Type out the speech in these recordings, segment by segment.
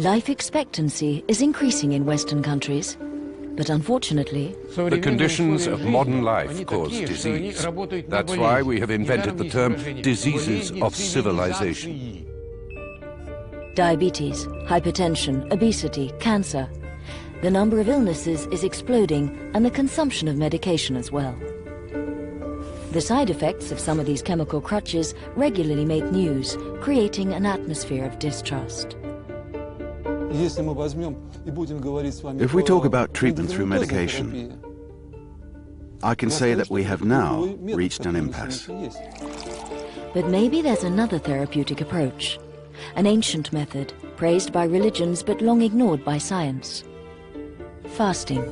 Life expectancy is increasing in Western countries, but unfortunately, the conditions of modern life cause disease. That's why we have invented the term diseases of civilization. diabetes, hypertension, obesity, cancer. The number of illnesses is exploding and the consumption of medication as well. The side effects of some of these chemical crutches regularly make news, creating an atmosphere of distrust. If we talk about treatment through medication, I can say that we have now reached an impasse. But maybe there's another therapeutic approach, an ancient method praised by religions but long ignored by science. Fasting.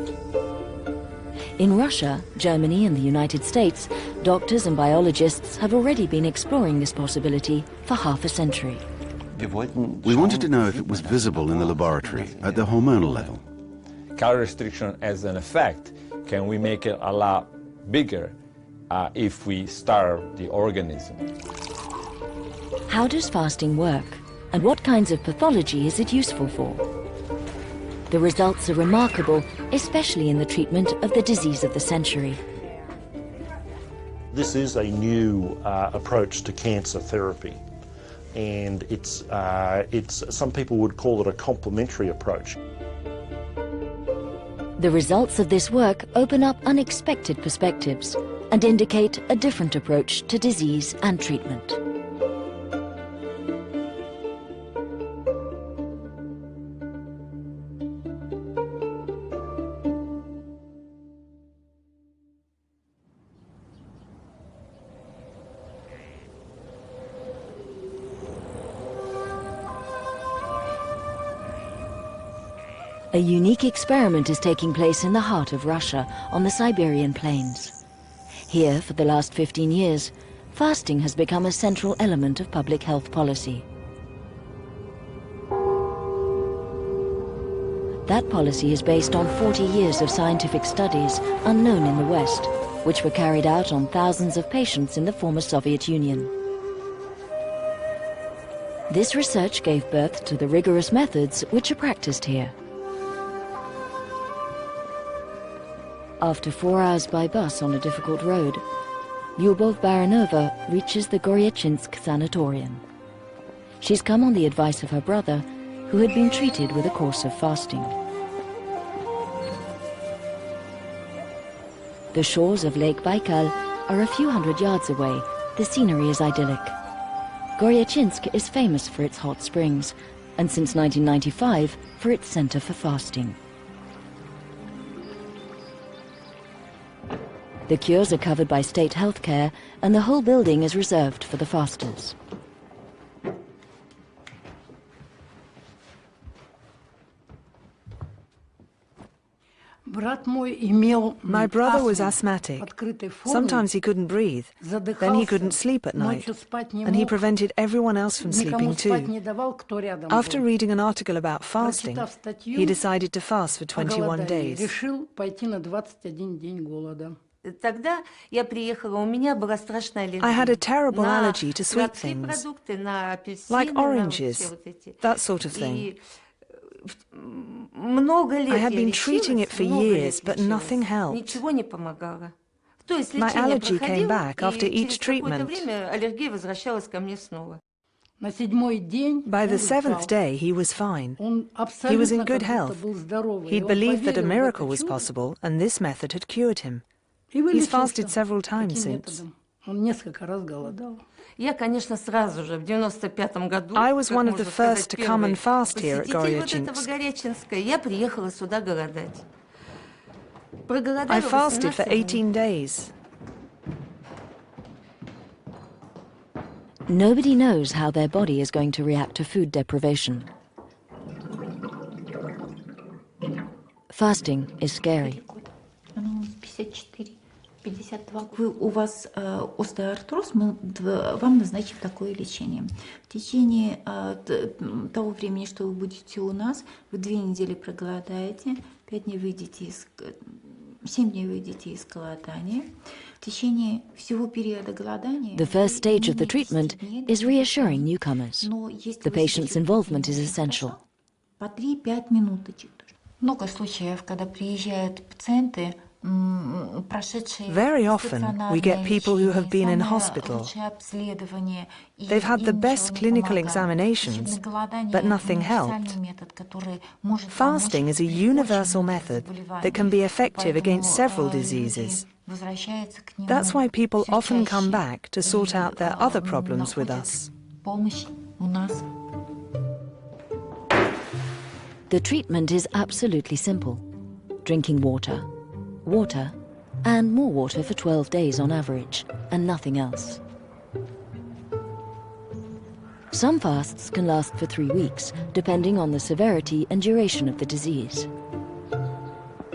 In Russia, Germany and the United States, doctors and biologists have already been exploring this possibility for half a century. We wanted to know if it was visible in the laboratory at the hormonal level. Calorie restriction as an effect, can we make it a lot bigger if we starve the organism? How does fasting work, and what kinds of pathology is it useful for? The results are remarkable, especially in the treatment of the disease of the century. This is a new approach to cancer therapy, and it's some people would call it a complementary approach. The results of this work open up unexpected perspectives and indicate a different approach to disease and treatment. A unique experiment is taking place in the heart of Russia, on the Siberian plains. Here, for the last 15 years, fasting has become a central element of public health policy. That policy is based on 40 years of scientific studies unknown in the West, which were carried out on thousands of patients in the former Soviet Union. This research gave birth to the rigorous methods which are practiced here. After 4 hours by bus on a difficult road, Lyubov Baranova reaches the Goryachinsk sanatorium. She's come on the advice of her brother, who had been treated with a course of fasting. The shores of Lake Baikal are a few hundred yards away. The scenery is idyllic. Goryachinsk is famous for its hot springs, and since 1995 for its center for fasting. The cures are covered by state health care, and the whole building is reserved for the fasters. My brother was asthmatic. Sometimes he couldn't breathe, then he couldn't sleep at night, and he prevented everyone else from sleeping too. After reading an article about fasting, he decided to fast for 21 days. I had a terrible allergy to sweet things, like oranges, that sort of thing. I had been treating it for years, but nothing helped. My allergy came back after each treatment. By the 7th day, he was fine. He was in good health. He'd believed that a miracle was possible, and this method had cured him. He's fasted several times since. I was one of the first to come and fast here at Goryachinsk. I fasted for 18 days. Nobody knows how their body is going to react to food deprivation. Fasting is scary. У вас остеоартроз, мы вам назначим такое лечение. В течение того времени, что вы будете у нас, вы 2 недели проголодаете, 7 дней выйдете из голодания. В течение всего периода голодания... The first stage of the treatment is reassuring newcomers. The patient's involvement is essential. по 3-5 минуточек. Много случаев, когда приезжают пациенты, Very often, we get people who have been in hospital. They've had the best clinical examinations, but nothing helped. Fasting is a universal method that can be effective against several diseases. That's why people often come back to sort out their other problems with us. The treatment is absolutely simple. Drinking water, water, and more water for 12 days on average, and nothing else. Some fasts can last for 3 weeks, depending on the severity and duration of the disease.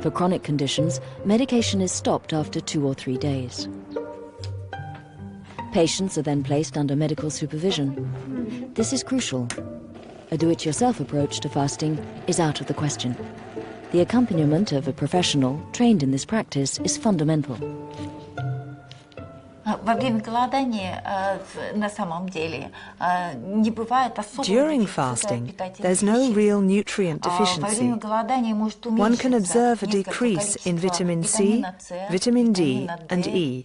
For chronic conditions, medication is stopped after 2 or 3 days. Patients are then placed under medical supervision. This is crucial. A do-it-yourself approach to fasting is out of the question. The accompaniment of a professional trained in this practice is fundamental. During fasting, there's no real nutrient deficiency. One can observe a decrease in vitamin C, vitamin D and E,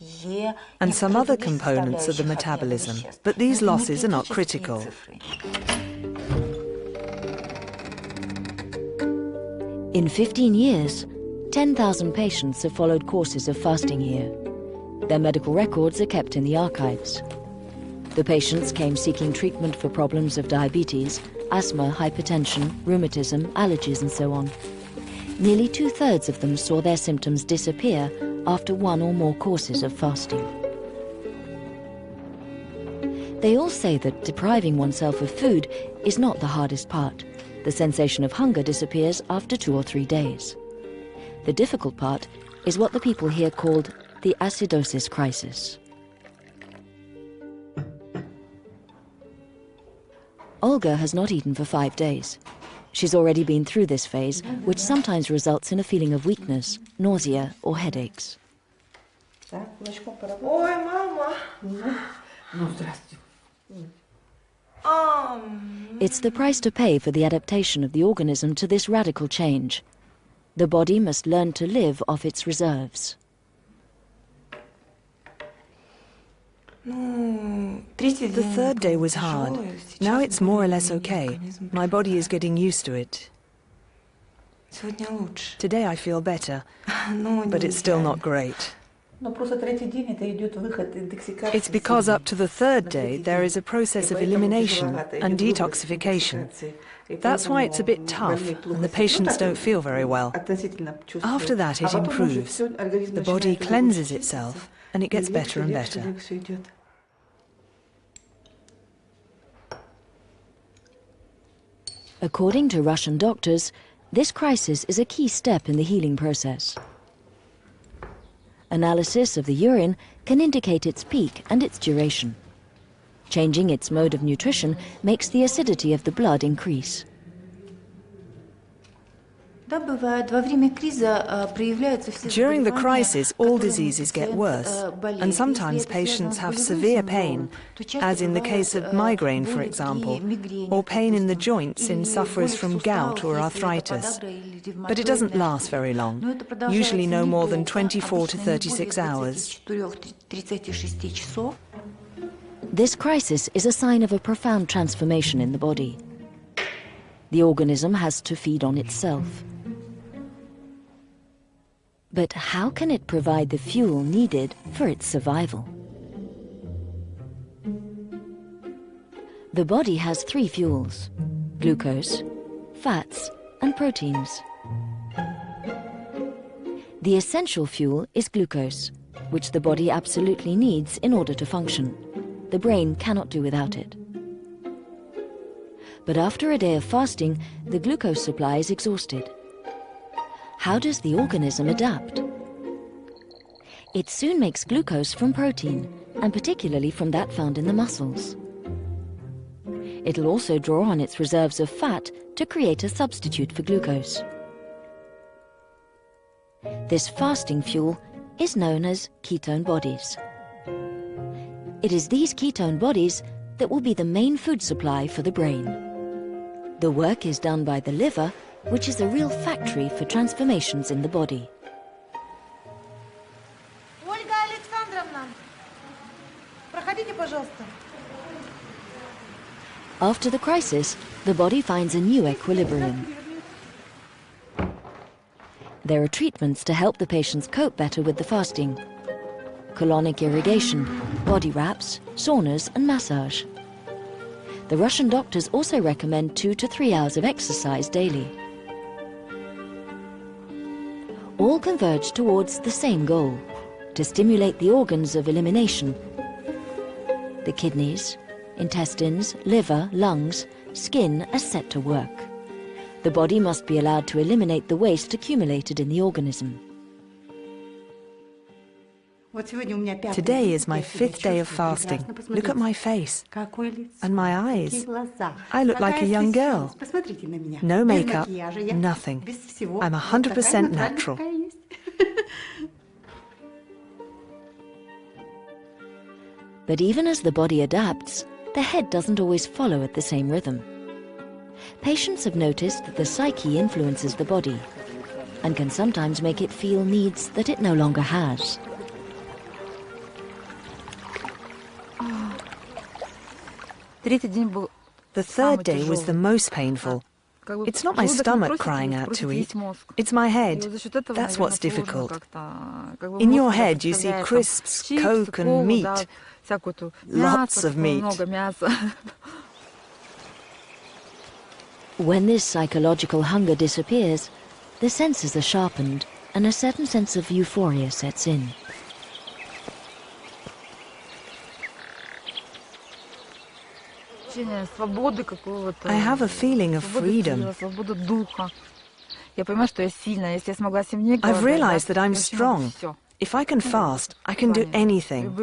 and some other components of the metabolism, but these losses are not critical. In 15 years, 10,000 patients have followed courses of fasting here. Their medical records are kept in the archives. The patients came seeking treatment for problems of diabetes, asthma, hypertension, rheumatism, allergies and so on. Nearly 2/3 of them saw their symptoms disappear after 1 or more courses of fasting. They all say that depriving oneself of food is not the hardest part. The sensation of hunger disappears after 2 or 3 days. The difficult part is what the people here called the acidosis crisis. Olga has not eaten for 5 days. She's already been through this phase, which sometimes results in a feeling of weakness, nausea or headaches. Ой, мама! Ну, здрасте. It's the price to pay for the adaptation of the organism to this radical change. The body must learn to live off its reserves. The third day was hard. Now it's more or less okay. My body is getting used to it. Today I feel better, but it's still not great. It's because up to the third day there is a process of elimination and detoxification. That's why it's a bit tough and the patients don't feel very well. After that it improves. The body cleanses itself and it gets better and better. According to Russian doctors, this crisis is a key step in the healing process. Analysis of the urine can indicate its peak and its duration. Changing its mode of nutrition makes the acidity of the blood increase. During the crisis, all diseases get worse, and sometimes patients have severe pain, as in the case of migraine, for example, or pain in the joints in sufferers from gout or arthritis. But it doesn't last very long, usually no more than 24 to 36 hours. This crisis is a sign of a profound transformation in the body. The organism has to feed on itself. But how can it provide the fuel needed for its survival? The body has 3 fuels: glucose, fats, and proteins. The essential fuel is glucose, which the body absolutely needs in order to function. The brain cannot do without it. But after a day of fasting, the glucose supply is exhausted. How does the organism adapt? It soon makes glucose from protein, and particularly from that found in the muscles. It'll also draw on its reserves of fat to create a substitute for glucose. This fasting fuel is known as ketone bodies. It is these ketone bodies that will be the main food supply for the brain. The work is done by the liver, which is a real factory for transformations in the body. Ольга Александровна, проходите, пожалуйста. After the crisis, the body finds a new equilibrium. There are treatments to help the patients cope better with the fasting. Colonic irrigation, body wraps, saunas and massage. The Russian doctors also recommend 2 to 3 hours of exercise daily. All converge towards the same goal, to stimulate the organs of elimination. The kidneys, intestines, liver, lungs, skin are set to work. The body must be allowed to eliminate the waste accumulated in the organism. Today is my 5th day of fasting. Look at my face. And my eyes. I look like a young girl. No makeup, nothing. I'm 100% natural. But even as the body adapts, the head doesn't always follow at the same rhythm. Patients have noticed that the psyche influences the body and can sometimes make it feel needs that it no longer has. The third day was the most painful. It's not my stomach crying out to eat, it's my head. That's what's difficult. In your head you see crisps, Coke and meat. Lots of meat. When this psychological hunger disappears, the senses are sharpened and a certain sense of euphoria sets in. I have a feeling of freedom. I've realized that I'm strong. If I can fast, I can do anything.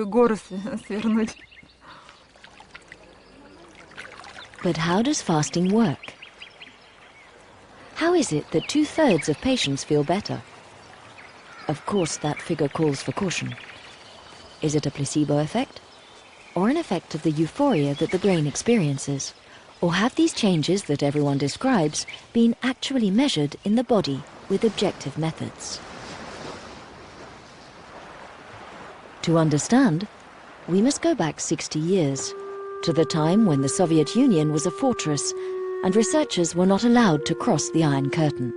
But how does fasting work? How is it that 2/3 of patients feel better? Of course, that figure calls for caution. Is it a placebo effect? Or an effect of the euphoria that the brain experiences? Or have these changes that everyone describes been actually measured in the body with objective methods? To understand, we must go back 60 years, to the time when the Soviet Union was a fortress and researchers were not allowed to cross the Iron Curtain.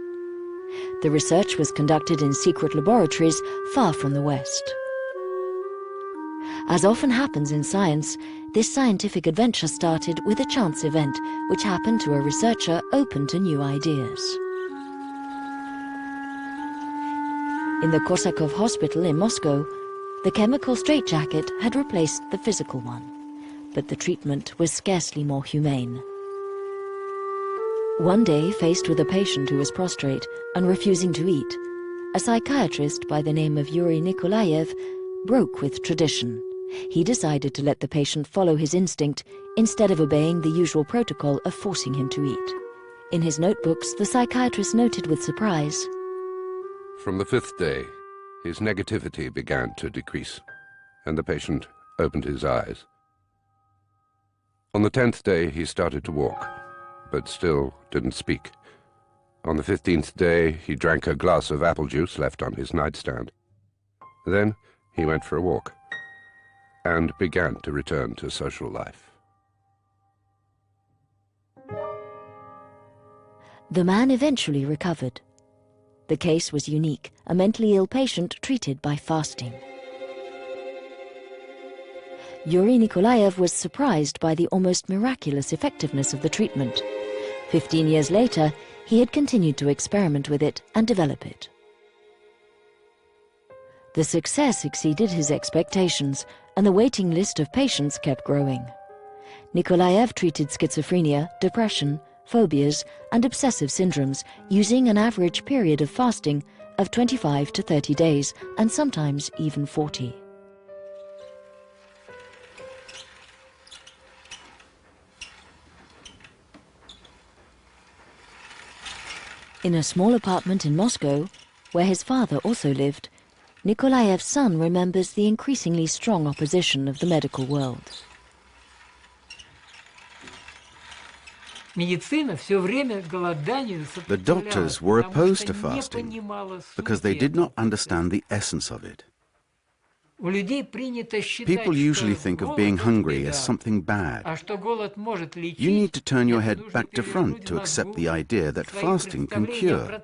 The research was conducted in secret laboratories far from the West. As often happens in science, this scientific adventure started with a chance event which happened to a researcher open to new ideas. In the Korsakov hospital in Moscow, the chemical straitjacket had replaced the physical one, but the treatment was scarcely more humane. One day, faced with a patient who was prostrate and refusing to eat, a psychiatrist by the name of Yuri Nikolaev broke with tradition. He decided to let the patient follow his instinct instead of obeying the usual protocol of forcing him to eat. In his notebooks, the psychiatrist noted with surprise, From the 5th day, his negativity began to decrease, and the patient opened his eyes. On the 10th day, he started to walk, but still didn't speak. On the 15th day, he drank a glass of apple juice left on his nightstand. Then he went for a walk and began to return to social life. The man eventually recovered. The case was unique, a mentally ill patient treated by fasting. Yuri Nikolaev was surprised by the almost miraculous effectiveness of the treatment. 15 years later, he had continued to experiment with it and develop it. The success exceeded his expectations, and the waiting list of patients kept growing. Nikolaev treated schizophrenia, depression, phobias, and obsessive syndromes using an average period of fasting of 25 to 30 days, and sometimes even 40. In a small apartment in Moscow, where his father also lived, Nikolaev's son remembers the increasingly strong opposition of the medical world. The doctors were opposed to fasting because they did not understand the essence of it. People usually think of being hungry as something bad. You need to turn your head back to front to accept the idea that fasting can cure.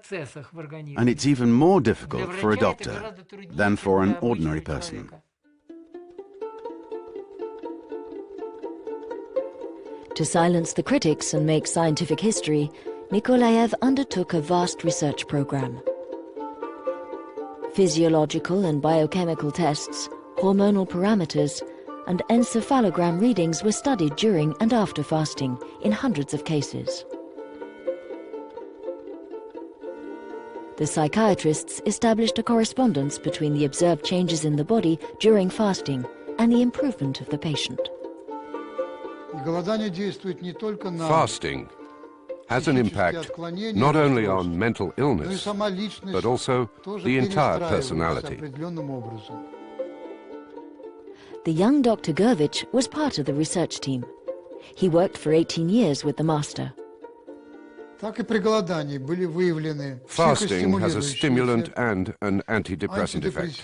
And it's even more difficult for a doctor than for an ordinary person. To silence the critics and make scientific history, Nikolaev undertook a vast research program. Physiological and biochemical tests, hormonal parameters, and encephalogram readings were studied during and after fasting in hundreds of cases. The psychiatrists established a correspondence between the observed changes in the body during fasting and the improvement of the patient. Fasting has an impact not only on mental illness, but also the entire personality. The young Dr. Gurvich was part of the research team. He worked for 18 years with the master. Fasting has a stimulant and an antidepressant effect.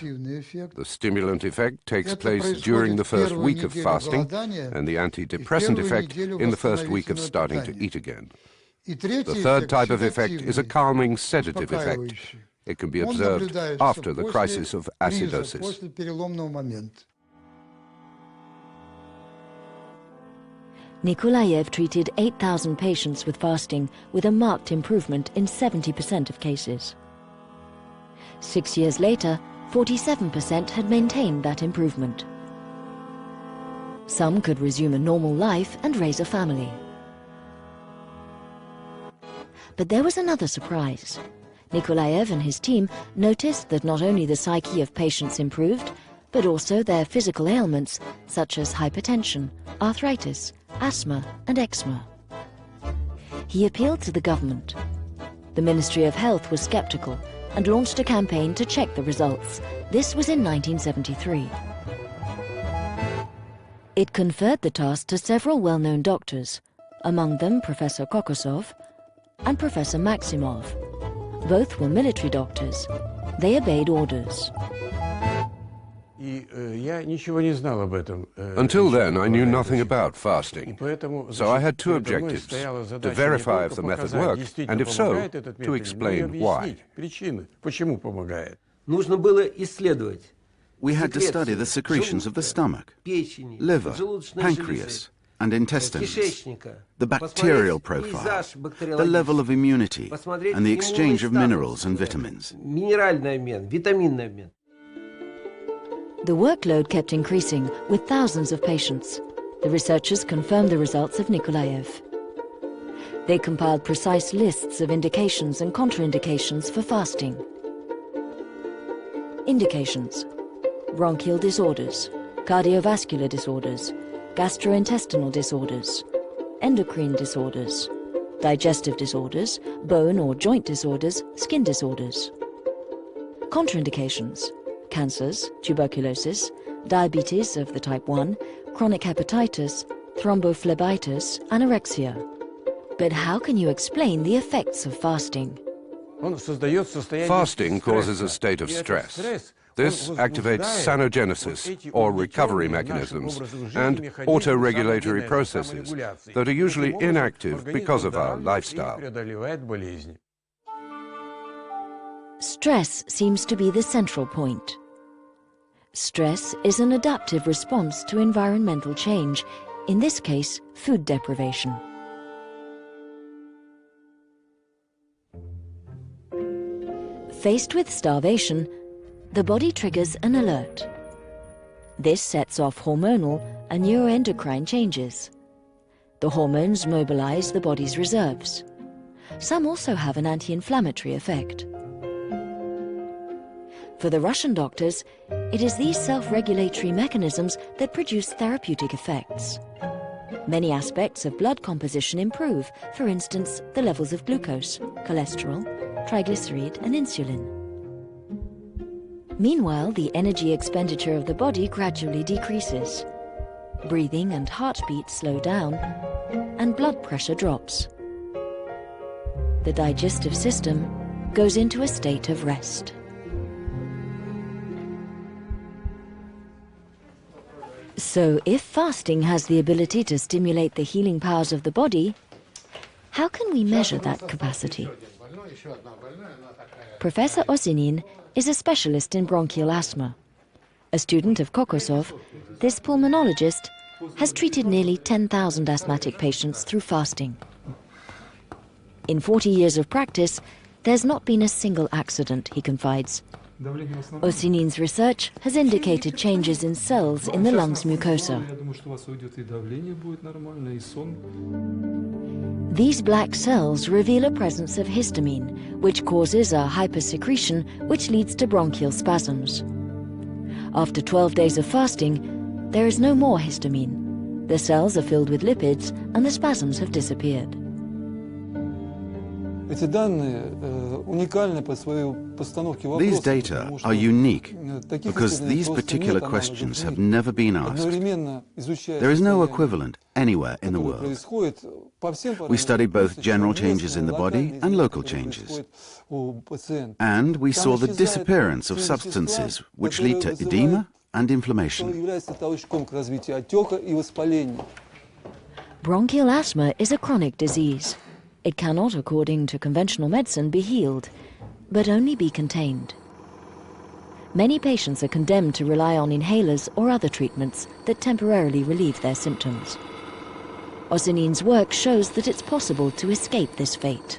The stimulant effect takes place during the first week of fasting, and the antidepressant effect in the first week of starting to eat again. The third type of effect is a calming sedative effect. It can be observed after the crisis of acidosis. Nikolaev treated 8,000 patients with fasting with a marked improvement in 70% of cases. 6 years later, 47% had maintained that improvement. Some could resume a normal life and raise a family. But there was another surprise. Nikolaev and his team noticed that not only the psyche of patients improved, but also their physical ailments such as hypertension, arthritis, asthma and eczema. He appealed to the government. The Ministry of Health was skeptical and launched a campaign to check the results. This was in 1973. It conferred the task to several well-known doctors, among them Professor Kokosov and Professor Maximov. Both were military doctors. They obeyed orders. Until then, I knew nothing about fasting, so I had two objectives: to verify if the method worked, and if so, to explain why. We had to study the secretions of the stomach, liver, pancreas, and intestines, the bacterial profile, the level of immunity, and the exchange of minerals and vitamins. The workload kept increasing with thousands of patients. The researchers confirmed the results of Nikolaev. They compiled precise lists of indications and contraindications for fasting. Indications: bronchial disorders, cardiovascular disorders, gastrointestinal disorders, endocrine disorders, digestive disorders, bone or joint disorders, skin disorders. Contraindications: cancers, tuberculosis, diabetes of the type 1, chronic hepatitis, thrombophlebitis, anorexia. But how can you explain the effects of fasting? Fasting causes a state of stress. This activates sanogenesis, or recovery mechanisms, and autoregulatory processes that are usually inactive because of our lifestyle. Stress seems to be the central point. Stress is an adaptive response to environmental change, in this case, food deprivation. Faced with starvation, the body triggers an alert. This sets off hormonal and neuroendocrine changes. The hormones mobilize the body's reserves. Some also have an anti-inflammatory effect. For the Russian doctors, it is these self-regulatory mechanisms that produce therapeutic effects. Many aspects of blood composition improve, for instance, the levels of glucose, cholesterol, triglyceride and insulin. Meanwhile, the energy expenditure of the body gradually decreases. Breathing and heartbeat slow down, and blood pressure drops. the digestive system goes into a state of rest. So, if fasting has the ability to stimulate the healing powers of the body, how can we measure that capacity? Professor Osinin is a specialist in bronchial asthma. A student of Kokosov, this pulmonologist has treated nearly 10,000 asthmatic patients through fasting. In 40 years of practice, there's not been a single accident, he confides. Osinin's research has indicated changes in cells in the lungs mucosa. These black cells reveal a presence of histamine, which causes a hypersecretion which leads to bronchial spasms. After 12 days of fasting, there is no more histamine. The cells are filled with lipids and the spasms have disappeared. These data are unique because these particular questions have never been asked. There is no equivalent anywhere in the world. We studied both general changes in the body and local changes. And we saw the disappearance of substances which lead to edema and inflammation. Bronchial asthma is a chronic disease. It cannot, according to conventional medicine, be healed, but only be contained. Many patients are condemned to rely on inhalers or other treatments that temporarily relieve their symptoms. Osinin's work shows that it's possible to escape this fate.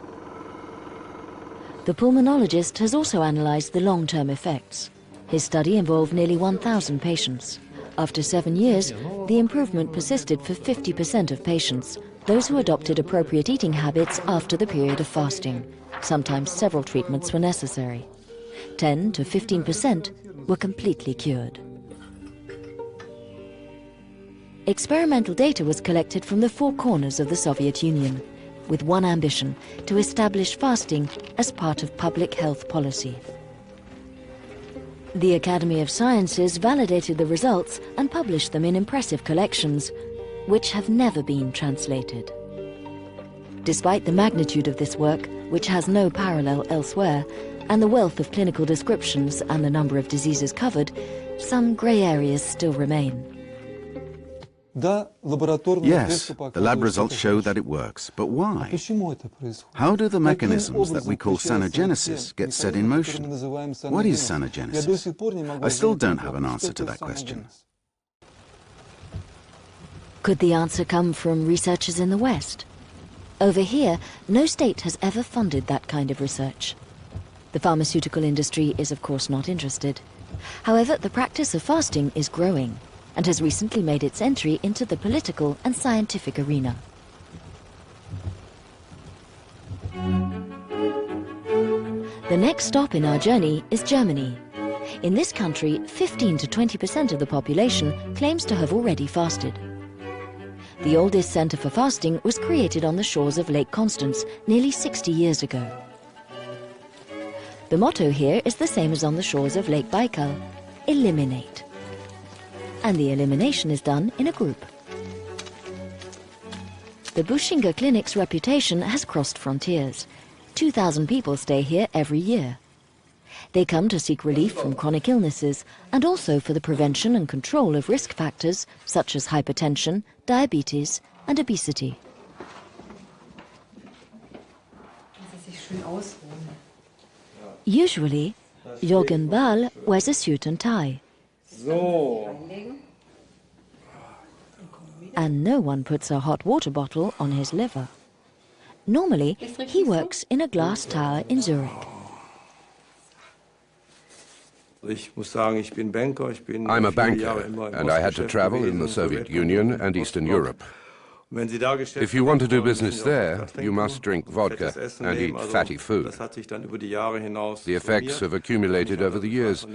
The pulmonologist has also analyzed the long-term effects. His study involved nearly 1,000 patients. After 7 years, the improvement persisted for 50% of patients, those who adopted appropriate eating habits after the period of fasting. Sometimes several treatments were necessary. 10 to 15% were completely cured. Experimental data was collected from the 4 corners of the Soviet Union, with one ambition: to establish fasting as part of public health policy. The Academy of Sciences validated the results and published them in impressive collections, which have never been translated. Despite the magnitude of this work, which has no parallel elsewhere, and the wealth of clinical descriptions and the number of diseases covered, some grey areas still remain. Yes, the lab results show that it works, but why? How do the mechanisms that we call sanogenesis get set in motion? What is sanogenesis? I still don't have an answer to that question. Could the answer come from researchers in the West? Over here, no state has ever funded that kind of research. The pharmaceutical industry is of course not interested. However, the practice of fasting is growing and has recently made its entry into the political and scientific arena. The next stop in our journey is Germany. In this country, 15 to 20% of the population claims to have already fasted. The oldest center for fasting was created on the shores of Lake Constance nearly 60 years ago. The motto here is the same as on the shores of Lake Baikal: eliminate. And the elimination is done in a group. The Buschinger Clinic's reputation has crossed frontiers. 2,000 people stay here every year. They come to seek relief from chronic illnesses and also for the prevention and control of risk factors such as hypertension, diabetes and obesity. Usually, Jürgen Bahl wears a suit and tie. And no one puts a hot water bottle on his liver. Normally, he works in a glass tower in Zurich. I'm a banker, and I had to travel in the Soviet Union and Eastern Europe. If you want to do business there, you must drink vodka and eat fatty food. The effects have accumulated over the years.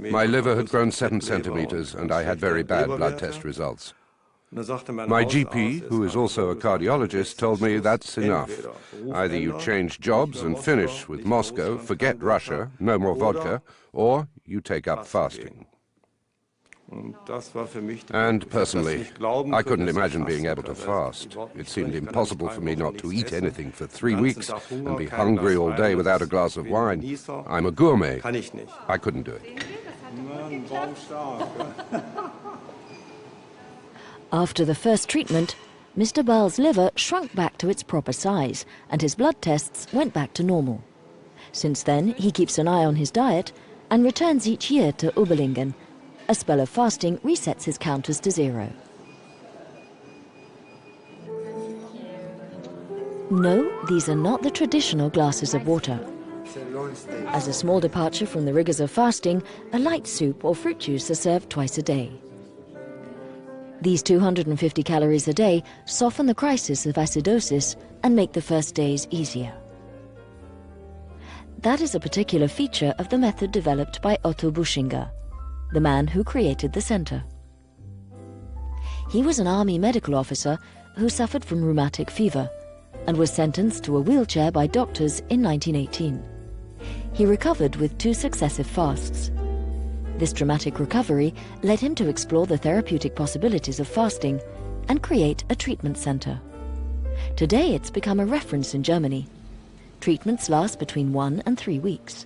My liver had grown 7 centimeters, and I had very bad blood test results. My GP, who is also a cardiologist, told me that's enough. Either you change jobs and finish with Moscow, forget Russia, no more vodka, or you take up fasting. And personally, I couldn't imagine being able to fast. It seemed impossible for me not to eat anything for 3 weeks and be hungry all day without a glass of wine. I'm a gourmet. I couldn't do it. After the first treatment, Mr. Baal's liver shrunk back to its proper size and his blood tests went back to normal. Since then, he keeps an eye on his diet and returns each year to Ubelingen. A spell of fasting resets his counters to 0. No, these are not the traditional glasses of water. As a small departure from the rigors of fasting, a light soup or fruit juice are served twice a day. These 250 calories a day soften the crisis of acidosis and make the first days easier. That is a particular feature of the method developed by Otto Buschinger, the man who created the center. He was an army medical officer who suffered from rheumatic fever and was sentenced to a wheelchair by doctors in 1918. He recovered with 2 successive fasts. This dramatic recovery led him to explore the therapeutic possibilities of fasting and create a treatment center. Today it's become a reference in Germany. Treatments last between 1 and 3 weeks.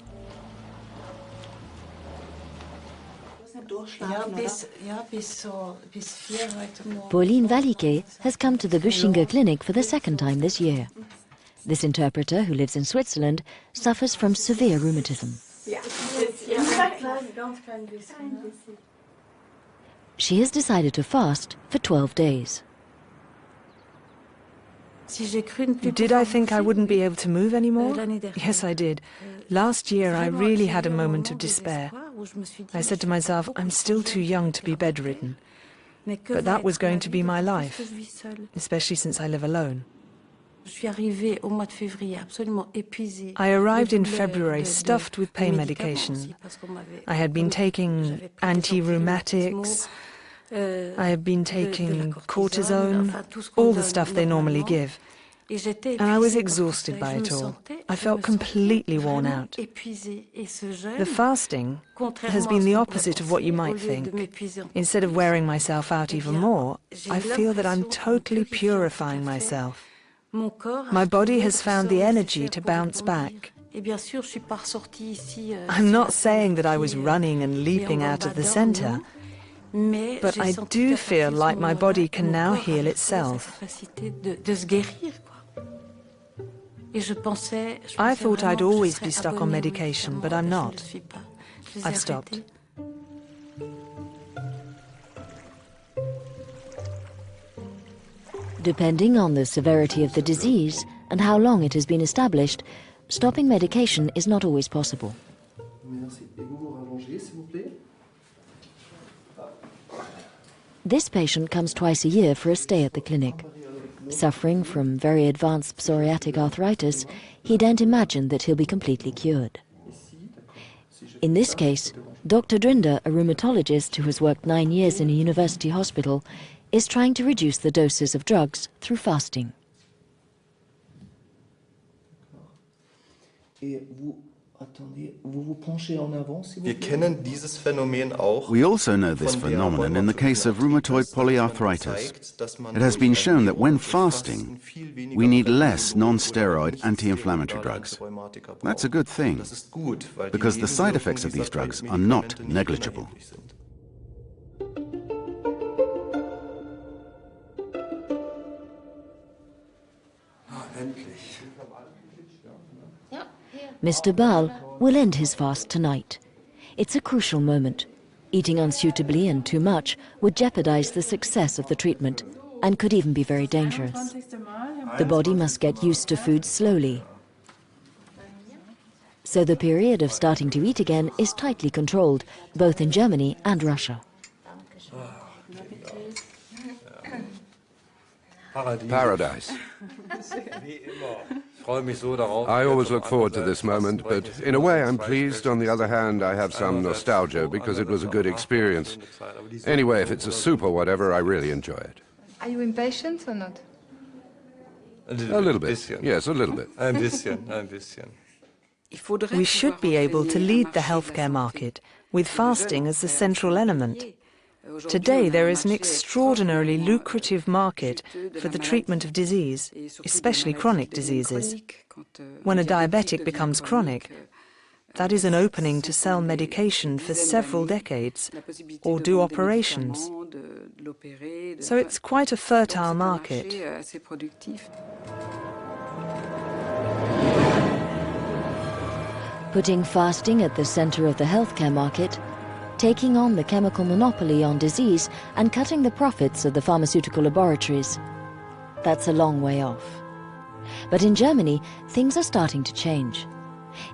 Pauline Valicke has come to the Buschinger clinic for the 2nd time this year. This interpreter, who lives in Switzerland, suffers from severe rheumatism. She has decided to fast for 12 days. Did I think I wouldn't be able to move anymore? Yes, I did. Last year, I really had a moment of despair. I said to myself, I'm still too young to be bedridden. But that was going to be my life, especially since I live alone. I arrived in February stuffed with pain medication. I had been taking anti-rheumatics, I had been taking cortisone, all the stuff they normally give. And I was exhausted by it all. I felt completely worn out. The fasting has been the opposite of what you might think. Instead of wearing myself out even more, I feel that I'm totally purifying myself. My body has found the energy to bounce back. I'm not saying that I was running and leaping out of the center, but I do feel like my body can now heal itself. I thought I'd always be stuck on medication, but I'm not. I've stopped. Depending on the severity of the disease and how long it has been established, stopping medication is not always possible. This patient comes twice a year for a stay at the clinic. Suffering from very advanced psoriatic arthritis, he don't imagine that he'll be completely cured. In this case, Dr. Drinder, a rheumatologist who has worked 9 years in a university hospital, is trying to reduce the doses of drugs through fasting. We also know this phenomenon in the case of rheumatoid polyarthritis. It has been shown that when fasting, we need less non-steroid anti-inflammatory drugs. That's a good thing, because the side effects of these drugs are not negligible. Mr. Baal will end his fast tonight. It's a crucial moment. Eating unsuitably and too much would jeopardize the success of the treatment and could even be very dangerous. The body must get used to food slowly. So the period of starting to eat again is tightly controlled, both in Germany and Russia. Paradise. I always look forward to this moment, but in a way I'm pleased. On the other hand, I have some nostalgia because it was a good experience. Anyway, if it's a soup or whatever, I really enjoy it. Are you impatient or not? A little bit. Yes, a little bit. We should be able to lead the healthcare market with fasting as the central element. Today there is an extraordinarily lucrative market for the treatment of disease, especially chronic diseases. When a diabetic becomes chronic, that is an opening to sell medication for several decades or do operations. So it's quite a fertile market. Putting fasting at the center of the healthcare market, taking on the chemical monopoly on disease and cutting the profits of the pharmaceutical laboratories. That's a long way off. But in Germany, things are starting to change.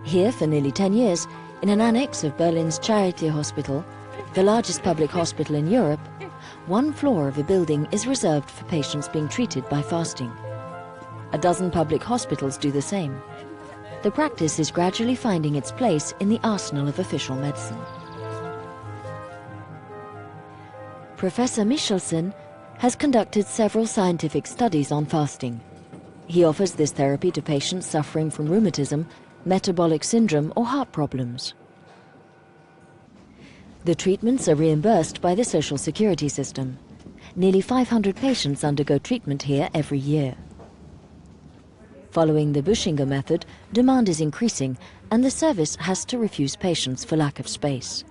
Here, for nearly 10 years, in an annex of Berlin's Charité Hospital, the largest public hospital in Europe, one floor of a building is reserved for patients being treated by fasting. A dozen public hospitals do the same. The practice is gradually finding its place in the arsenal of official medicine. Professor Michelsen has conducted several scientific studies on fasting. He offers this therapy to patients suffering from rheumatism, metabolic syndrome or heart problems. The treatments are reimbursed by the Social Security system. Nearly 500 patients undergo treatment here every year. Following the Buschinger method, demand is increasing and the service has to refuse patients for lack of space.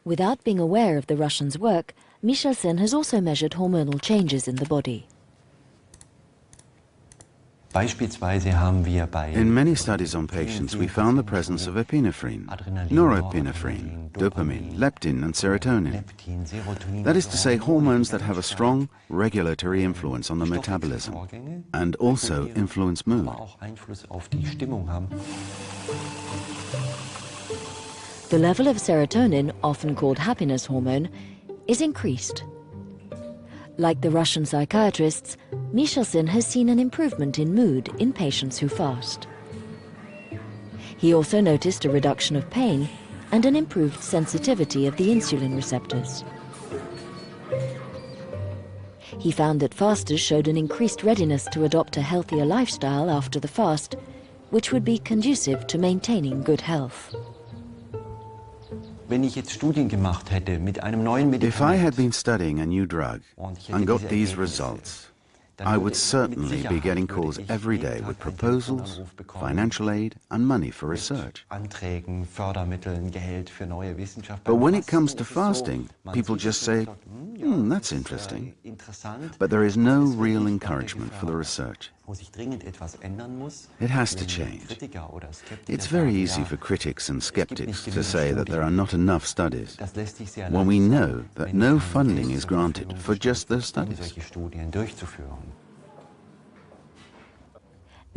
Without being aware of the Russians' work, Michelsen has also measured hormonal changes in the body. In many studies on patients, we found the presence of epinephrine, norepinephrine, dopamine, leptin and serotonin. That is to say, hormones that have a strong regulatory influence on the metabolism and also influence mood. The level of serotonin, often called happiness hormone, is increased. Like the Russian psychiatrists, Michelsen has seen an improvement in mood in patients who fast. He also noticed a reduction of pain and an improved sensitivity of the insulin receptors. He found that fasters showed an increased readiness to adopt a healthier lifestyle after the fast, which would be conducive to maintaining good health. If I had been studying a new drug and got these results, I would certainly be getting calls every day with proposals, financial aid and money for research. But when it comes to fasting, people just say, that's interesting. But there is no real encouragement for the research. It has to change. It's very easy for critics and skeptics to say that there are not enough studies, when we know that no funding is granted for just those studies.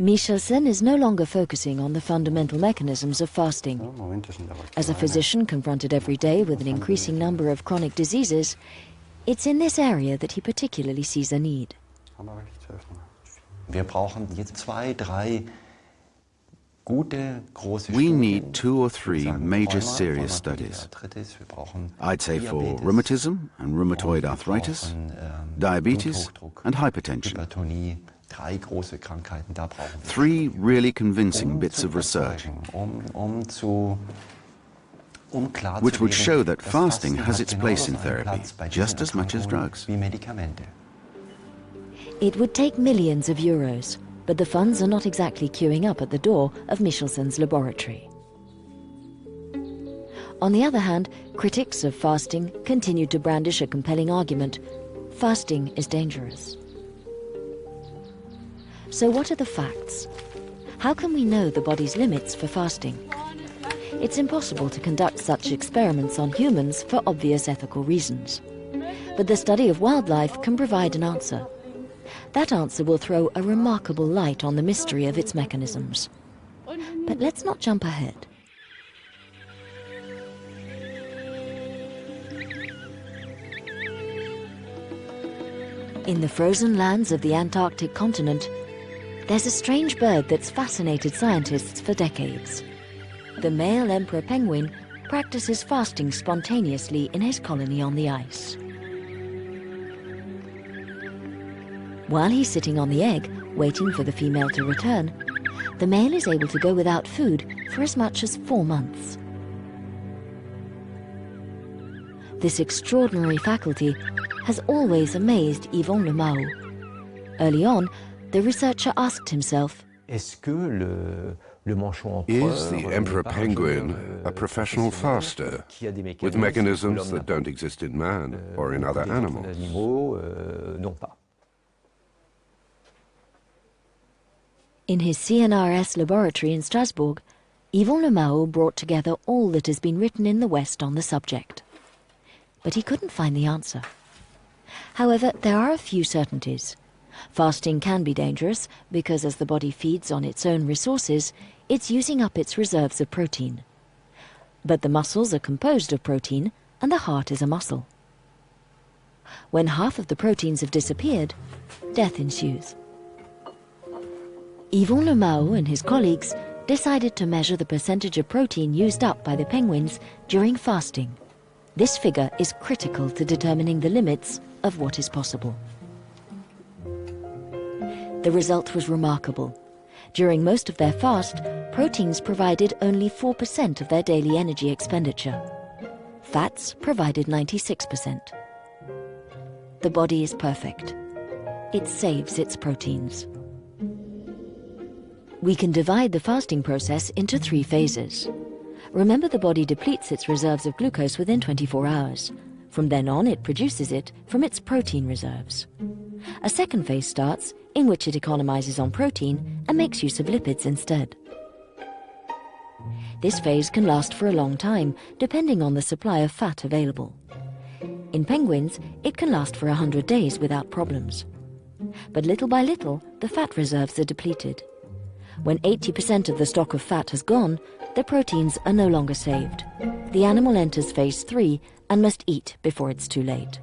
Michelsen is no longer focusing on the fundamental mechanisms of fasting. As a physician confronted every day with an increasing number of chronic diseases, it's in this area that he particularly sees a need. We need 2 or 3 major serious studies. I'd say for rheumatism and rheumatoid arthritis, diabetes and hypertension. 3 really convincing bits of research which would show that fasting has its place in therapy just as much as drugs. It would take millions of euros, but the funds are not exactly queuing up at the door of Michelsen's laboratory. On the other hand, critics of fasting continue to brandish a compelling argument: fasting is dangerous. So what are the facts? How can we know the body's limits for fasting? It's impossible to conduct such experiments on humans for obvious ethical reasons. But the study of wildlife can provide an answer. That answer will throw a remarkable light on the mystery of its mechanisms. But let's not jump ahead. In the frozen lands of the Antarctic continent, there's a strange bird that's fascinated scientists for decades. The male emperor penguin practices fasting spontaneously in his colony on the ice. While he's sitting on the egg, waiting for the female to return, the male is able to go without food for as much as 4 months. This extraordinary faculty has always amazed Yvon Le Mao. Early on, the researcher asked himself, is the emperor penguin a professional faster with mechanisms that don't exist in man or in other animals? In his CNRS laboratory in Strasbourg, Yvon Le Mao brought together all that has been written in the West on the subject. But he couldn't find the answer. However, there are a few certainties. Fasting can be dangerous because as the body feeds on its own resources, it's using up its reserves of protein. But the muscles are composed of protein and the heart is a muscle. When half of the proteins have disappeared, death ensues. Yvon Le Mao and his colleagues decided to measure the percentage of protein used up by the penguins during fasting. This figure is critical to determining the limits of what is possible. The result was remarkable. During most of their fast, proteins provided only 4% of their daily energy expenditure. Fats provided 96%. The body is perfect. It saves its proteins. We can divide the fasting process into 3 phases. Remember, the body depletes its reserves of glucose within 24 hours. From then on, it produces it from its protein reserves. A second phase starts, in which it economizes on protein and makes use of lipids instead. This phase can last for a long time, depending on the supply of fat available. In penguins, it can last for 100 days without problems. But little by little, the fat reserves are depleted. When 80% of the stock of fat has gone, the proteins are no longer saved. The animal enters phase 3 and must eat before it's too late.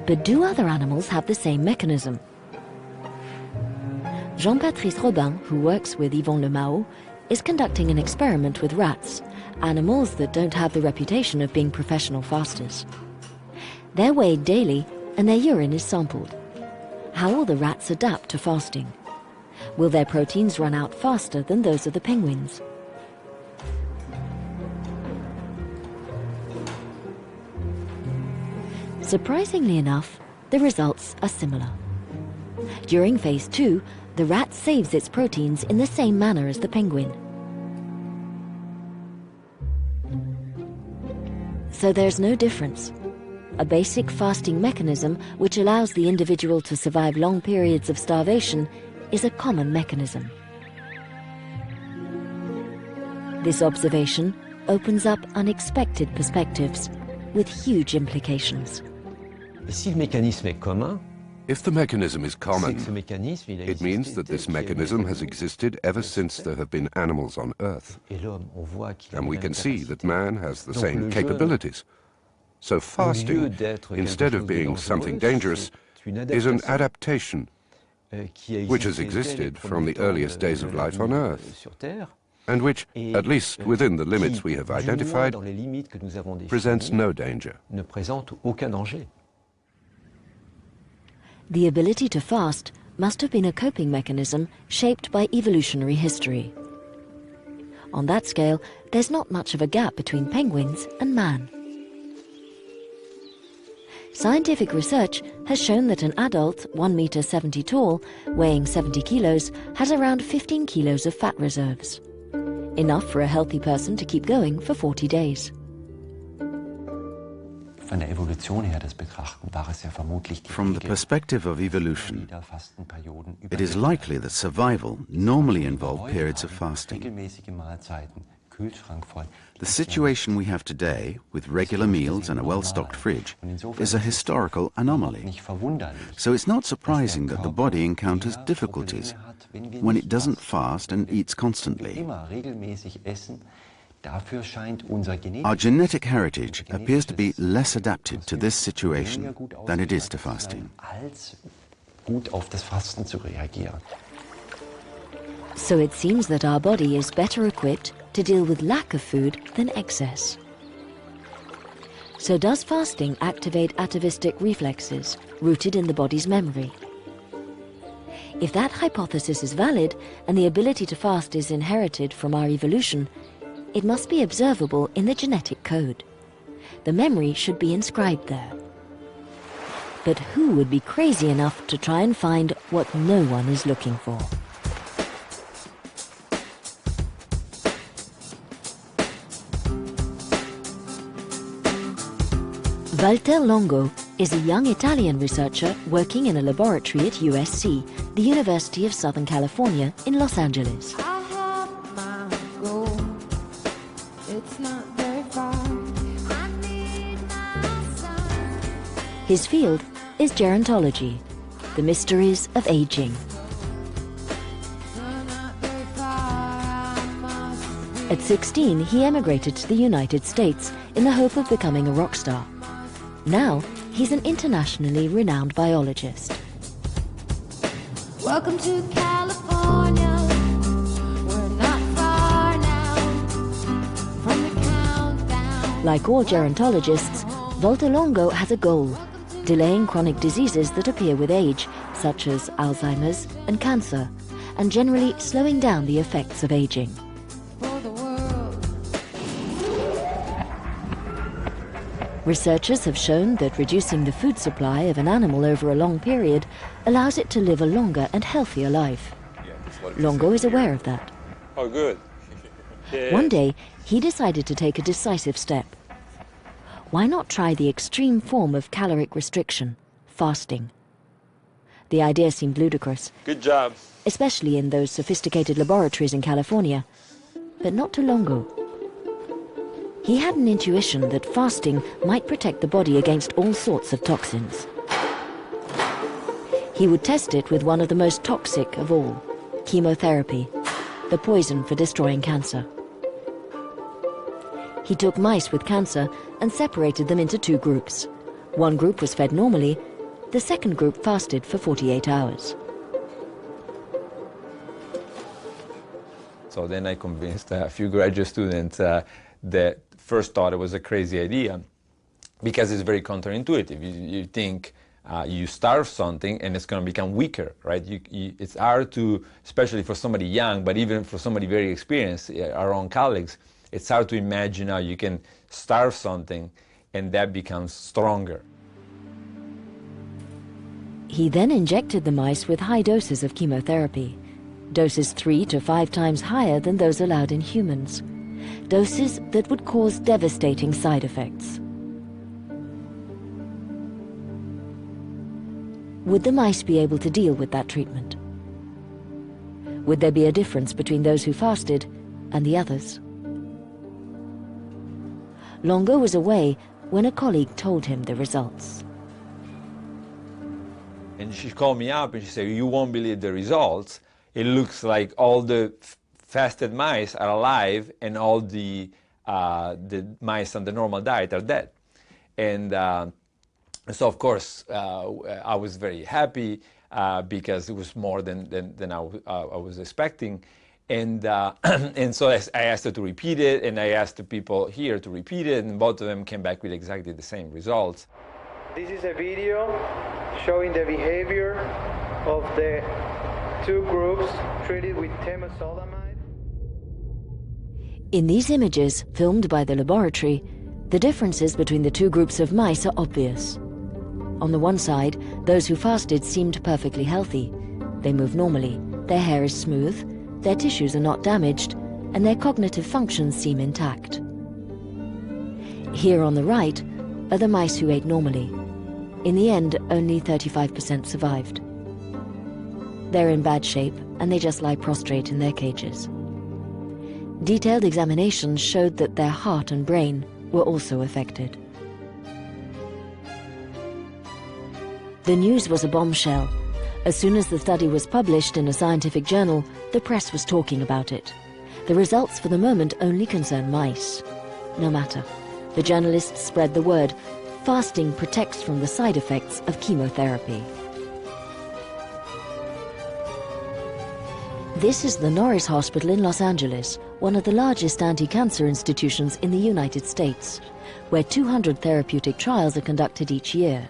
But do other animals have the same mechanism? Jean-Patrice Robin, who works with Yvon Le Mao, is conducting an experiment with rats, animals that don't have the reputation of being professional fasters. They're weighed daily and their urine is sampled. How will the rats adapt to fasting? Will their proteins run out faster than those of the penguins? Surprisingly enough, the results are similar. During phase 2, the rat saves its proteins in the same manner as the penguin. So there's no difference. A basic fasting mechanism which allows the individual to survive long periods of starvation is a common mechanism. This observation opens up unexpected perspectives with huge implications. If the mechanism is common, it means that this mechanism has existed ever since there have been animals on Earth. And we can see that man has the same capabilities. So fasting, instead of being something dangerous, is an adaptation which has existed from the earliest days of life on Earth, and which, at least within the limits we have identified, presents no danger. The ability to fast must have been a coping mechanism shaped by evolutionary history. On that scale, there's not much of a gap between penguins and man. Scientific research has shown that an adult, 1 meter 70 tall, weighing 70 kilos, has around 15 kilos of fat reserves. Enough for a healthy person to keep going for 40 days. From the perspective of evolution, it is likely that survival normally involved periods of fasting. The situation we have today, with regular meals and a well-stocked fridge, is a historical anomaly. So it's not surprising that the body encounters difficulties when it doesn't fast and eats constantly. Our genetic heritage appears to be less adapted to this situation than it is to fasting. So it seems that our body is better equipped to deal with lack of food than excess. So does fasting activate atavistic reflexes rooted in the body's memory? If that hypothesis is valid, and the ability to fast is inherited from our evolution, it must be observable in the genetic code. The memory should be inscribed there. But who would be crazy enough to try and find what no one is looking for? Walter Longo is a young Italian researcher working in a laboratory at USC, the University of Southern California in Los Angeles. I have my goal. It's not very far. I need my son. His field is gerontology, the mysteries of aging. Not very far. I must At 16, he emigrated to the United States in the hope of becoming a rock star. Now, he's an internationally renowned biologist. Welcome to California. We're not far now from the countdown. Like all gerontologists, Walter Longo has a goal: delaying chronic diseases that appear with age, such as Alzheimer's and cancer, and generally slowing down the effects of aging. For the world. Researchers have shown that reducing the food supply of an animal over a long period allows it to live a longer and healthier life. Longo is aware of that. Oh, good. One day, he decided to take a decisive step. Why not try the extreme form of caloric restriction, fasting? The idea seemed ludicrous, Good job. especially in those sophisticated laboratories in California, but not to Longo. He had an intuition that fasting might protect the body against all sorts of toxins. He would test it with one of the most toxic of all, chemotherapy, the poison for destroying cancer. He took mice with cancer and separated them into two groups. One group was fed normally, the second group fasted for 48 hours. So then I convinced a few graduate students that first thought it was a crazy idea because it's very counterintuitive. You think you starve something and it's going to become weaker, right? It's hard to, especially for somebody young, but even for somebody very experienced, our own colleagues, it's hard to imagine how you can starve something and that becomes stronger. He then injected the mice with high doses of chemotherapy, doses 3 to 5 times higher than those allowed in humans, doses that would cause devastating side effects. Would the mice be able to deal with that treatment? Would there be a difference between those who fasted and the others? Longo was away when a colleague told him the results. And she called me up and she said, "You won't believe the results. It looks like all the fasted mice are alive and all the mice on the normal diet are dead." And so, of course, I was very happy because it was more than I was expecting. And so I asked her to repeat it, and I asked the people here to repeat it, and both of them came back with exactly the same results. This is a video showing the behavior of the two groups treated with temozolomide. In these images, filmed by the laboratory, the differences between the two groups of mice are obvious. On the one side, those who fasted seemed perfectly healthy. They move normally, their hair is smooth, their tissues are not damaged, and their cognitive functions seem intact. Here on the right are the mice who ate normally. In the end, only 35% survived. They're in bad shape, and they just lie prostrate in their cages. Detailed examinations showed that their heart and brain were also affected. The news was a bombshell. As soon as the study was published in a scientific journal, the press was talking about it. The results for the moment only concern mice. No matter. The journalists spread the word. Fasting protects from the side effects of chemotherapy. This is the Norris Hospital in Los Angeles, one of the largest anti-cancer institutions in the United States, where 200 therapeutic trials are conducted each year.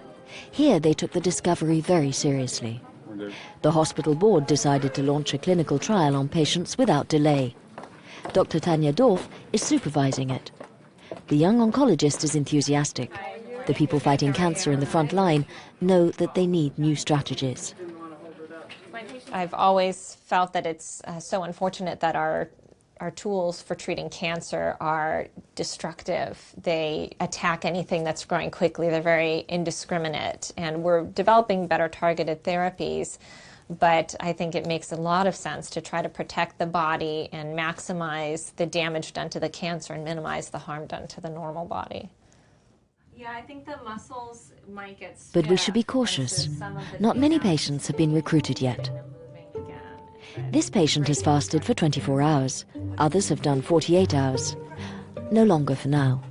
Here they took the discovery very seriously. We're The hospital board decided to launch a clinical trial on patients without delay. Dr. Tanya Dorf is supervising it. The young oncologist is enthusiastic. The people fighting cancer in the front line know that they need new strategies. I've always felt that it's so unfortunate that our tools for treating cancer are destructive. They attack anything that's growing quickly. They're very indiscriminate. And we're developing better targeted therapies, but I think it makes a lot of sense to try to protect the body and maximize the damage done to the cancer and minimize the harm done to the normal body. Yeah, I think the muscles might get stiff. But we should be cautious. Not many patients have been recruited yet. This patient has fasted for 24 hours. Others have done 48 hours. No longer for now.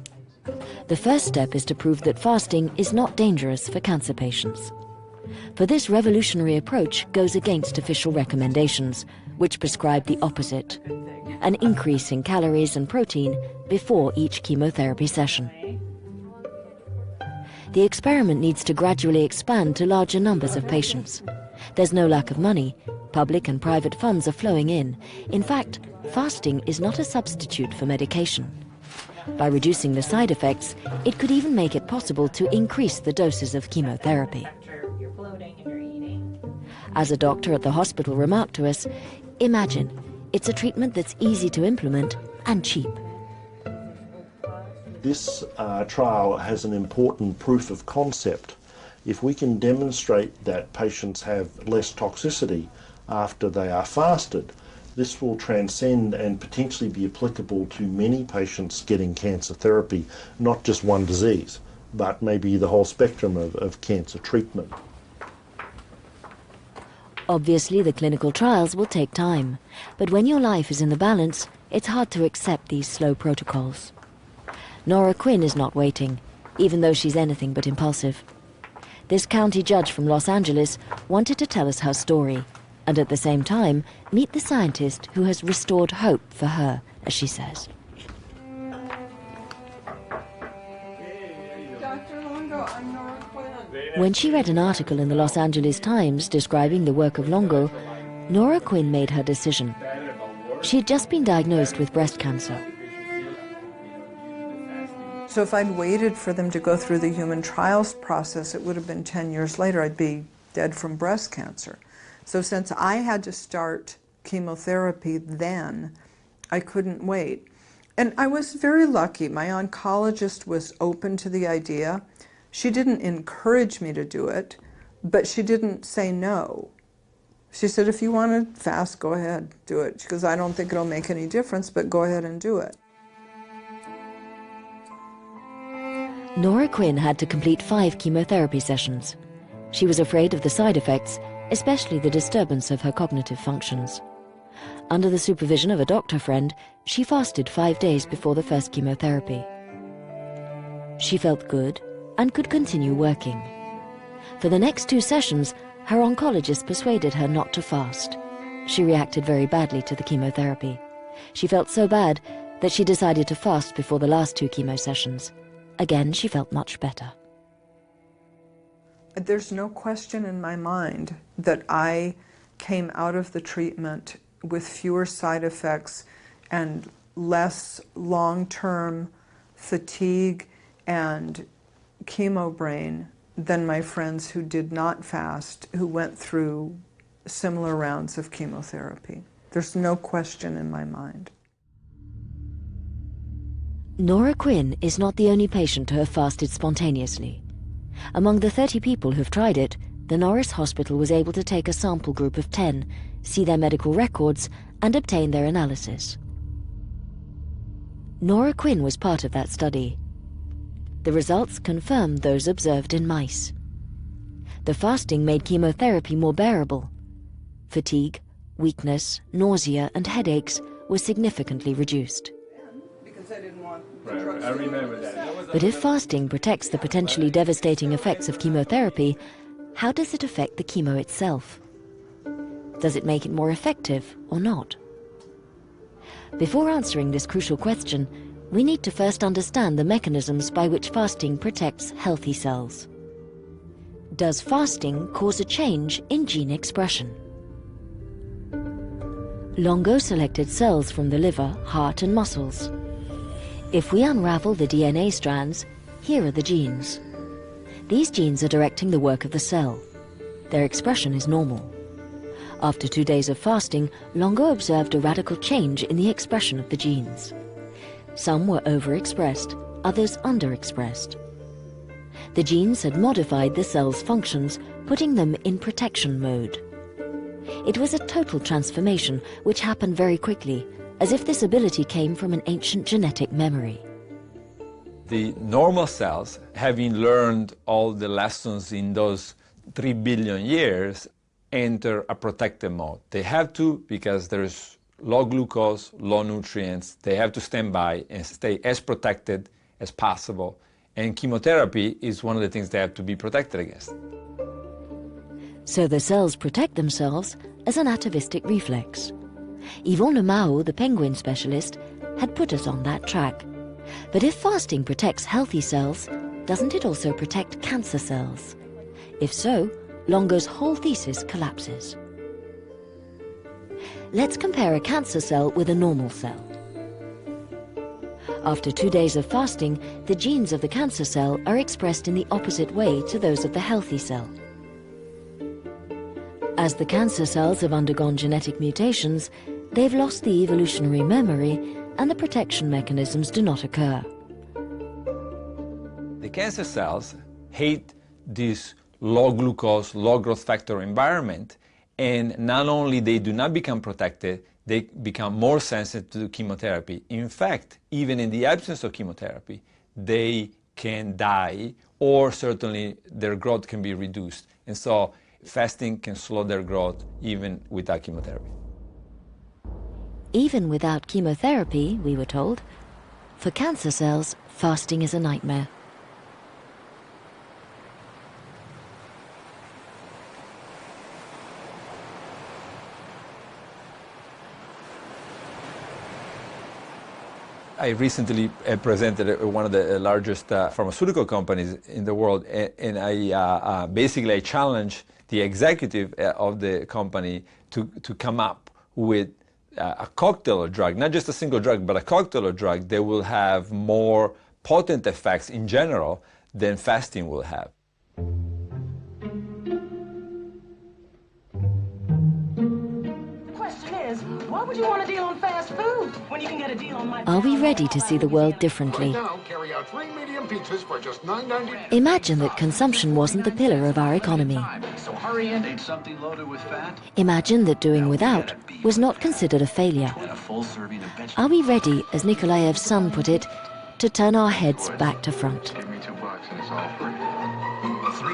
The first step is to prove that fasting is not dangerous for cancer patients. For this revolutionary approach goes against official recommendations, which prescribe the opposite: an increase in calories and protein before each chemotherapy session. The experiment needs to gradually expand to larger numbers of patients. There's no lack of money. Public and private funds are flowing in. In fact, fasting is not a substitute for medication. By reducing the side effects, it could even make it possible to increase the doses of chemotherapy. As a doctor at the hospital remarked to us, imagine, it's a treatment that's easy to implement and cheap. This trial has an important proof of concept. If we can demonstrate that patients have less toxicity after they are fasted, this will transcend and potentially be applicable to many patients getting cancer therapy, not just one disease, but maybe the whole spectrum of cancer treatment. Obviously, the clinical trials will take time, but when your life is in the balance, it's hard to accept these slow protocols. Nora Quinn is not waiting, even though she's anything but impulsive. This county judge from Los Angeles wanted to tell us her story, and at the same time meet the scientist who has restored hope for her, as she says. When she read an article in the Los Angeles Times describing the work of Longo, Nora Quinn made her decision. She had just been diagnosed with breast cancer. So if I'd waited for them to go through the human trials process, it would have been 10 years later. I'd be dead from breast cancer. So since I had to start chemotherapy then, I couldn't wait. And I was very lucky. My oncologist was open to the idea. She didn't encourage me to do it, but she didn't say no. She said, if you want to fast, go ahead, do it. She goes, I don't think it'll make any difference, but go ahead and do it. Nora Quinn had to complete 5 chemotherapy sessions. She was afraid of the side effects, especially the disturbance of her cognitive functions. Under the supervision of a doctor friend, she fasted 5 days before the first chemotherapy. She felt good and could continue working. For the next 2 sessions, her oncologist persuaded her not to fast. She reacted very badly to the chemotherapy. She felt so bad that she decided to fast before the last 2 chemo sessions. Again, she felt much better. There's no question in my mind that I came out of the treatment with fewer side effects and less long-term fatigue and chemo brain than my friends who did not fast, who went through similar rounds of chemotherapy. There's no question in my mind. Nora Quinn is not the only patient to have fasted spontaneously. Among the 30 people who've tried it, the Norris Hospital was able to take a sample group of 10, see their medical records, and obtain their analysis. Nora Quinn was part of that study. The results confirmed those observed in mice. The fasting made chemotherapy more bearable. Fatigue, weakness, nausea, and headaches were significantly reduced. But if fasting protects the potentially devastating effects of chemotherapy, how does it affect the chemo itself? Does it make it more effective or not? Before answering this crucial question, we need to first understand the mechanisms by which fasting protects healthy cells. Does fasting cause a change in gene expression? Longo selected cells from the liver, heart and muscles. If we unravel the DNA strands, here are the genes. These genes are directing the work of the cell. Their expression is normal. After 2 days of fasting, Longo observed a radical change in the expression of the genes. Some were overexpressed, others underexpressed. The genes had modified the cell's functions, putting them in protection mode. It was a total transformation which happened very quickly, as if this ability came from an ancient genetic memory. The normal cells, having learned all the lessons in those 3 billion years, enter a protective mode. They have to, because there's low glucose, low nutrients. They have to stand by and stay as protected as possible. And chemotherapy is one of the things they have to be protected against. So the cells protect themselves as an atavistic reflex. Yvon Le Mao, the penguin specialist, had put us on that track. But if fasting protects healthy cells, doesn't it also protect cancer cells? If so, Longo's whole thesis collapses. Let's compare a cancer cell with a normal cell. After 2 days of fasting, the genes of the cancer cell are expressed in the opposite way to those of the healthy cell. As the cancer cells have undergone genetic mutations, they've lost the evolutionary memory and the protection mechanisms do not occur. The cancer cells hate this low glucose, low growth factor environment, and not only they do not become protected, they become more sensitive to chemotherapy. In fact, even in the absence of chemotherapy, they can die, or certainly their growth can be reduced. And so fasting can slow their growth even without chemotherapy. Even without chemotherapy, we were told, for cancer cells, fasting is a nightmare. I recently presented at one of the largest pharmaceutical companies in the world, and I basically challenged the executive of the company to come up with a cocktail of drug, not just a single drug, but a cocktail of drug that will have more potent effects in general than fasting will have. Why would you want a deal on fast food when you can get a deal on my... Are we ready to see the world differently? Right now, carry out 3 medium pizzas for just $9.90. Imagine that consumption wasn't the pillar of our economy. So hurry in. Ain't something loaded with fat? Imagine that doing without was not considered a failure. And a full serving of vegetables. Are we ready, as Nikolaev's son put it, to turn our heads back to front? Give me $2 and it's all free.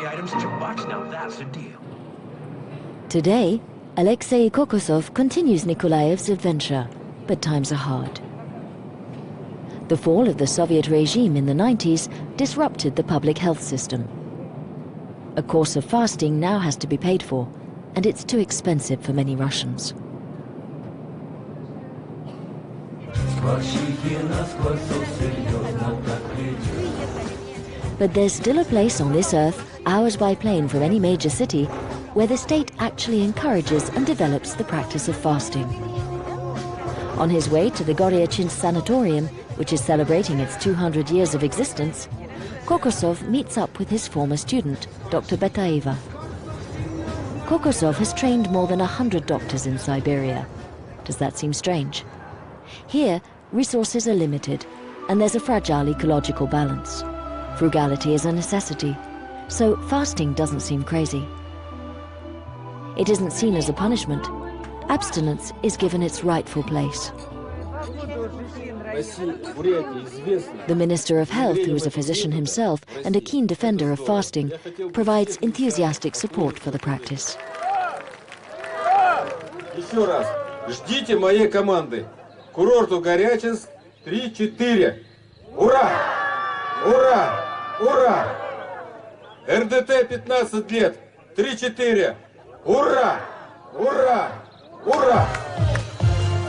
3 items, $2. Now that's a deal. Today, Alexei Kokosov continues Nikolaev's adventure, but times are hard. The fall of the Soviet regime in the 90s disrupted the public health system. A course of fasting now has to be paid for, and it's too expensive for many Russians. But there's still a place on this earth, hours by plane from any major city, where the state actually encourages and develops the practice of fasting. On his way to the Goryachins Sanatorium, which is celebrating its 200 years of existence, Kokosov meets up with his former student, Dr. Betaeva. Kokosov has trained more than 100 doctors in Siberia. Does that seem strange? Here, resources are limited, and there's a fragile ecological balance. Frugality is a necessity, so fasting doesn't seem crazy. It isn't seen as a punishment. Abstinence is given its rightful place. The Minister of Health, who is a physician himself and a keen defender of fasting, provides enthusiastic support for the practice. Еще раз. Ждите моей команды. Курорту Горячинск 3-4. Ура! Ура! Ура! РДТ 15 лет. 3-4. Ура! Ура! Ура!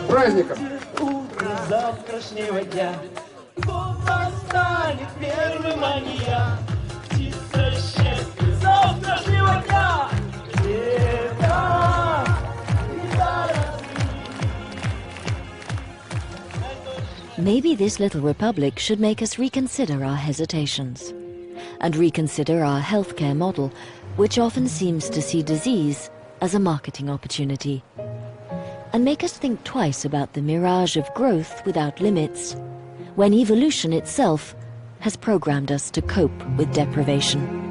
С праздником! Утро завтрашнего дня. Кто станет первым, а не я? Птица счастья завтрашнего Maybe this little republic should make us reconsider our hesitations and reconsider our healthcare model, which often seems to see disease as a marketing opportunity, and make us think twice about the mirage of growth without limits, when evolution itself has programmed us to cope with deprivation.